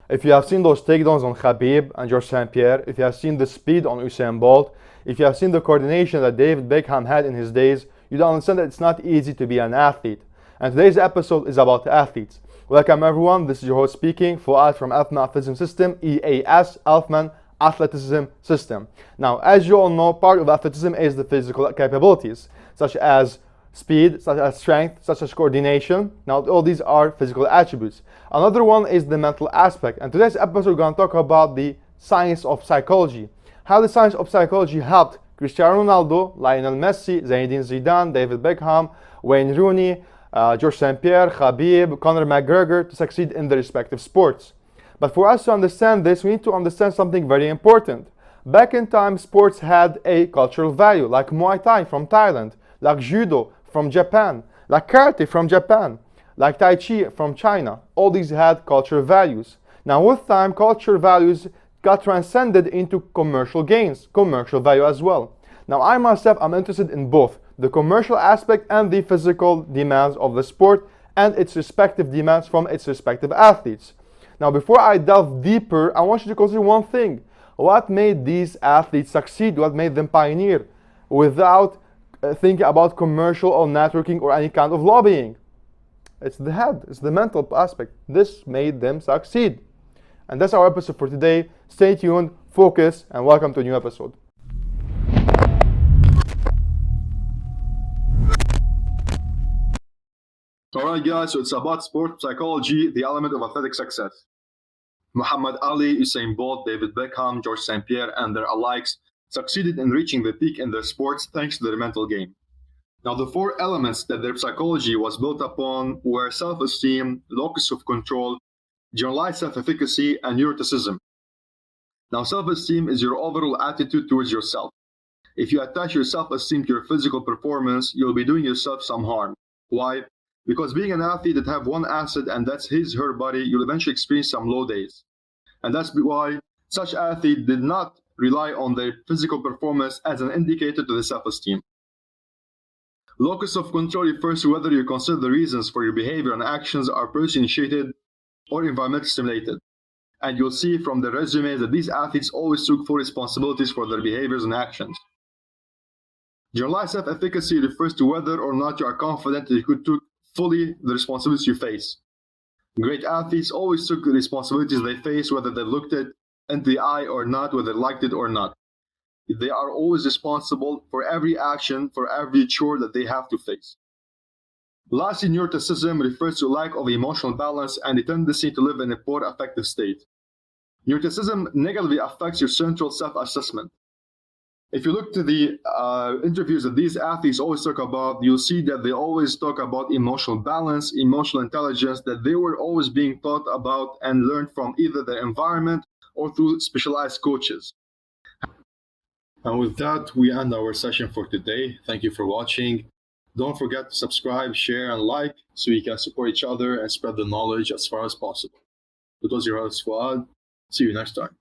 If you have seen those takedowns on Khabib and George St-Pierre, if you have seen the speed on Usain Bolt, if you have seen the coordination that David Beckham had in his days, you don't understand that it's not easy to be an athlete. And today's episode is about athletes. Welcome everyone, this is your host speaking, Fuad from Elfman Athleticism System, EAS, Elfman Athleticism System. Now, as you all know, part of athleticism is the physical capabilities, such as speed, such as strength, such as coordination. Now, all these are physical attributes. Another one is the mental aspect. And today's episode, we're going to talk about the science of psychology. How the science of psychology helped Cristiano Ronaldo, Lionel Messi, Zinedine Zidane, David Beckham, Wayne Rooney, George St-Pierre, Khabib, Conor McGregor to succeed in their respective sports. But for us to understand this, we need to understand something very important. Back in time, sports had a cultural value, like Muay Thai from Thailand, like Judo from Japan, like Karate from Japan, like Tai Chi from China. All these had cultural values. Now with time, cultural values got transcended into commercial gains, commercial value as well. Now I myself am interested in both the commercial aspect and the physical demands of the sport and its respective demands from its respective athletes. Now before I delve deeper, I want you to consider one thing. What made these athletes succeed? What made them pioneer without thinking about commercial or networking or any kind of lobbying? It's the head, it's the mental aspect. This made them succeed. And that's our episode for today. Stay tuned, focus, and welcome to a new episode. Alright guys, so it's about sport psychology, the element of athletic success. Muhammad Ali, Usain Bolt, David Beckham, George St-Pierre, and their alikes succeeded in reaching the peak in their sports thanks to their mental game. Now, the four elements that their psychology was built upon were self-esteem, locus of control, generalized self-efficacy, and neuroticism. Now, self-esteem is your overall attitude towards yourself. If you attach your self-esteem to your physical performance, you'll be doing yourself some harm. Why? Because being an athlete that have one asset and that's her body, you'll eventually experience some low days. And that's why such athletes did not rely on their physical performance as an indicator to the self-esteem. Locus of control refers to whether you consider the reasons for your behavior and actions are person-initiated or environmentally stimulated. And you'll see from the resume that these athletes always took full responsibilities for their behaviors and actions. Generalized self-efficacy refers to whether or not you are confident that you could take fully the responsibilities you face. Great athletes always took the responsibilities they face, whether they looked it into the eye or not, whether they liked it or not. They are always responsible for every action, for every chore that they have to face. Lastly, neuroticism refers to lack of emotional balance and the tendency to live in a poor affective state. Neuroticism negatively affects your central self-assessment. If you look to the interviews that these athletes always talk about, you'll see that they always talk about emotional balance, emotional intelligence, that they were always being taught about and learned from either their environment or through specialized coaches. And with that, we end our session for today. Thank you for watching. Don't forget to subscribe, share, and like so we can support each other and spread the knowledge as far as possible. It was your host, Fuad. See you next time.